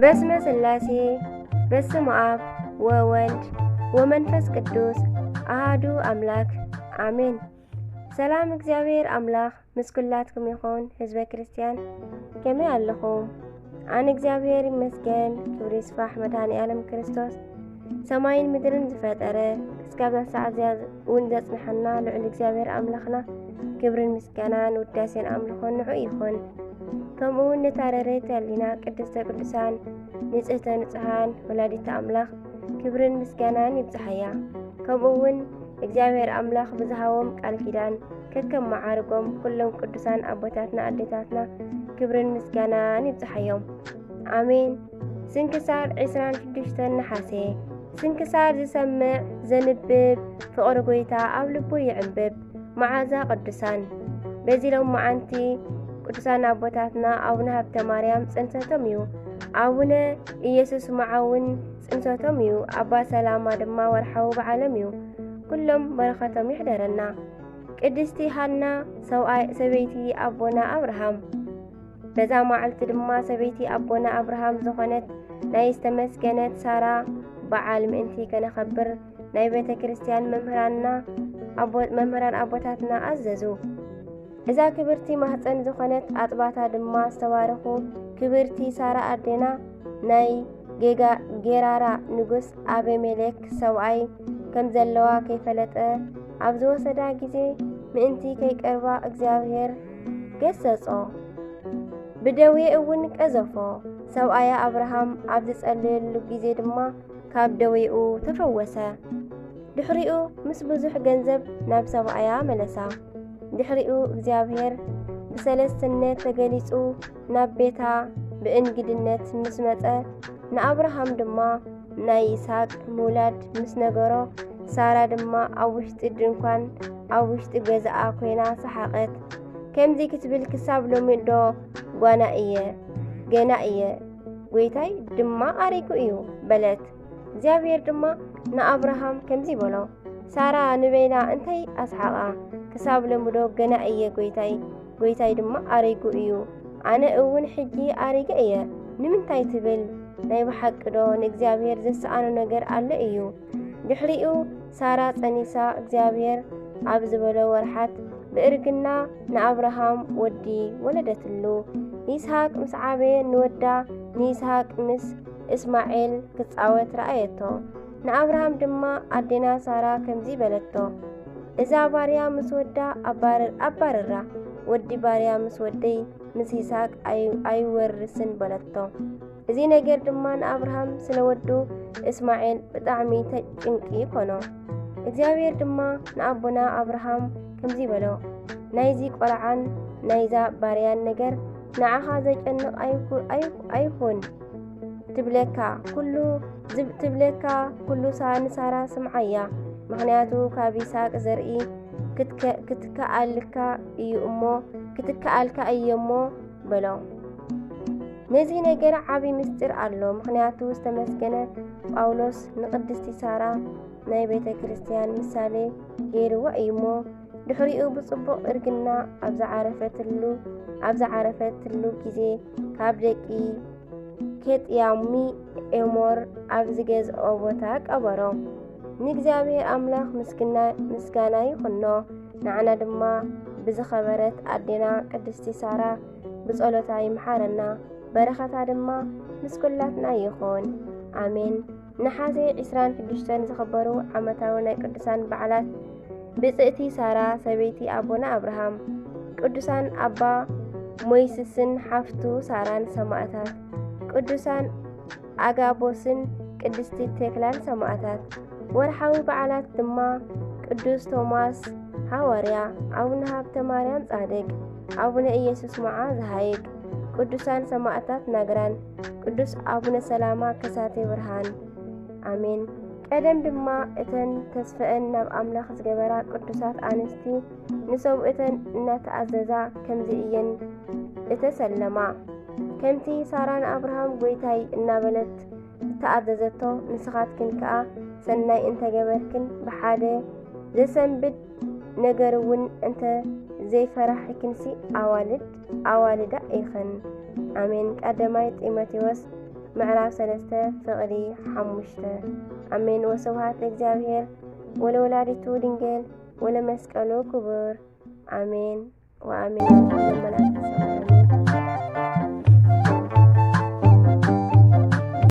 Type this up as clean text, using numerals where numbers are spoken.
በስመ ሥላሴ በስመ አብ ወወልድ ወመንፈስ ቅዱስ አሐዱ አምላክ አሜን። ሰላም እግዚአብሔር አምላክ ምስ ኩላትኩም ይኹን። ህዝበ ክርስቲያን ከመይ ኣለኹም? ኣነ እግዚአብሔር ይመስገን። ክብሪ ይስፋሕ መድኃኔዓለም ክርስቶስ ሰማይን ምድርን ዝፈጠረ እስካብ ሰዓት እውን ዘጽንሐና ልዑል እግዚአብሔር ኣምላኽና ክብርን ምስጋናን ውዳሴን ኣምልኾን ንዑ ይኹን። ከምኡውን ነታረረይት ያሊና ቅድስተ ቅዱሳን ንጽህተ ንጽሃን ወላዲተ ኣምላኽ ክብርን ምስጋናን ይብጽሐያ። ከምኡውን እግዚአብሔር ኣምላኽ ብዝሃቦም ቃል ኪዳን ከከም መዓርጎም ኩሎም ቅዱሳን ኣቦታትና ኣዴታትና ክብርን ምስጋናን ይብጽሐዮም አሜን። ስንክሳር 26 ነሐሴ ስንክሳር ዝሰምዕ ዘንብብ ፍቕሪ ጎይታ ኣብ ልቡ ይዕንብብ መዓዛ ቅዱሳን። በዚሎም መዓንቲ ቅዱሳን ኣቦታትና አቡነ ሃብተ ማርያም ጽንሰቶም እዩ። አቡነ ኢየሱስ መዓውን ጽንሰቶም እዩ። አባ ሰላማ ድማ ወርሓዊ በዓሎም እዩ። ኩሎም በረኸቶም ይሕደረና። ቅድስቲ ሃና ሰበይቲ ኣቦና አብርሃም። በዛ መዓልቲ ድማ ሰበይቲ ኣቦና አብርሃም ዝኾነት ናይ ዝተመስገነት ሳራ በዓል ምእንቲ ከነኸብር ናይ ቤተ ክርስቲያን መምህራን ኣቦታትና ኣዘዙ። እዛ ክብርቲ ማህፀን ዝኾነት ኣጥባታ ድማ ዝተባረኹ ክብርቲ ሳራ ኣዴና ናይ ጌራራ ንጉስ አቤሜሌክ ሰብኣይ ከም ዘለዋ ከይፈለጠ ኣብ ዝወሰዳ ጊዜ ምእንቲ ከይቀርባ እግዚአብሔር ገሰጾ፣ ብደዌ እውን ቀዘፎ። ሰብኣያ አብርሃም ኣብ ዝጸልየሉ ጊዜ ድማ ካብ ደዌኡ ተፈወሰ። ድሕሪኡ ምስ ብዙሕ ገንዘብ ናብ ሰብኣያ መለሳ። ድሕሪኡ እግዚአብሔር ብሰለስትነት ተገሊጹ ናብ ቤታ ብእንግድነት ምስ መጸ ንአብርሃም ድማ ናይ ይስሐቅ ምውላድ ምስ ነገሮ ሳራ ድማ ኣብ ውሽጢ ድንኳን ኣብ ውሽጢ ገዛኣ ኮይና ሰሓቐት። ከምዚ ክትብል ክሳብ ሎሚ ዶ ገና እየ ጎይታይ ድማ ኣሪጉ እዩ በለት። እግዚአብሔር ድማ ንአብርሃም ከምዚ በሎ፣ ሳራ ንበይና እንታይ ኣስሓቓ? ክሳብ ሎሚ ዶ ገና እየ ጎይታይ ድማ ኣሪጉ እዩ። ኣነ እውን ሕጂ ኣሪገ እየ ንምንታይ ትብል? ናይ ብሓቂ ዶ ንእግዚአብሔር ዘሰኣኖ ነገር ኣለ እዩ። ድሕሪኡ ሳራ ጸኒሳ እግዚአብሔር ኣብ ዝበሎ ወርሓት ብእርግና ንአብርሃም ወዲ ወለደትሉ። ይስሐቅ ምስ ዓበየ ንወዳ ንይስሐቅ ምስ እስማኤል ክጻወት ረኣየቶ። ንአብርሃም ድማ ኣዴና ሳራ ከምዚ በለቶ፣ እዛ ባርያ ምስ ወዳ ኣባረራ፣ ወዲ ባርያ ምስ ወደይ ምስ ይስሐቅ ኣይወርስን በለቶ። እዚ ነገር ድማ ንአብርሃም ስለወዱ እስማኤል ብጣዕሚ ተጭንቂ ኮኖ። እግዚአብሔር ድማ ንኣቦና አብርሃም ከምዚ በሎ፣ ናይዚ ቆልዓን ናይዛ ባርያን ነገር ንዓኻ ዘጨንቕ ኣይኹን ትብለካ ኩሉ ንሳራ ስምዓያ። ምክንያቱ ካብ ይስሐቅ ዘርኢ ክትከኣልካ እዩ እሞ በሎ። ነዚ ነገር ዓብይ ምስጢር ኣሎ። ምክንያቱ ዝተመስገነ ጳውሎስ ንቅድስቲ ሳራ ናይ ቤተ ክርስቲያን ምሳሌ ገይርዋ እዩ እሞ ድሕሪኡ ብጽቡቕ እርግና ኣብ ዝዓረፈትሉ ጊዜ ካብ ደቂ ኬጥያሚ ኤሞር ኣብ ዝገዝኦ ቦታ ቀበሮ። ንእግዚአብሔር ኣምላኽ ምስጋና ይኹኖ። ንዓና ድማ ብዝኸበረት ኣዴና ቅድስቲ ሳራ ብጸሎታ ይምሓረና። በረኸታ ድማ ምስ ኩላትና ይኹን አሜን። ነሐሴ 26 ዝኽበሩ ዓመታዊ ናይ ቅዱሳን በዓላት ብጽእቲ ሳራ ሰበይቲ ኣቦና አብርሃም፣ ቅዱሳን ኣባ ሞይስስን ሓፍቱ ሳራን ሰማዕታት፣ ቅዱሳን አጋቦስን ቅድስቲ ቴክላን ሰማዕታት። ወርሓዊ በዓላት ድማ ቅዱስ ቶማስ ሐዋርያ፣ አቡነ ሃብተ ማርያም ጻድቅ፣ አቡነ ኢየሱስ መዓ ዘሃይቅ፣ ቅዱሳን ሰማዕታት ናግራን፣ ቅዱስ አቡነ ሰላማ ከሳቴ ብርሃን አሜን። ቀደም ድማ እተን ተስፈአን ናብ ኣምላኽ ዝገበራ ቅዱሳት ኣንስቲ ንሰብኡተን እናተኣዘዛ ከምዚ እየን እተሰለማ። ከምቲ ሳራን አብርሃም ጎይታይ እናበለት ተኣዘዘቶ ንስኻትክን ከኣ ሰናይ እንተገበርክን ብሓደ ዘሰንብድ ነገር እውን እንተ ዘይፈራሕክንሲ ኣዋልዳ ኢኽን አሜን። ቀዳማይ ጢሞቴዎስ معرف 3 فقري 5 أمين. وسبحات لإግዚአብሔር ولولادቱ ድንግል ولመስቀሉ ክቡር አሜን ወአሜን።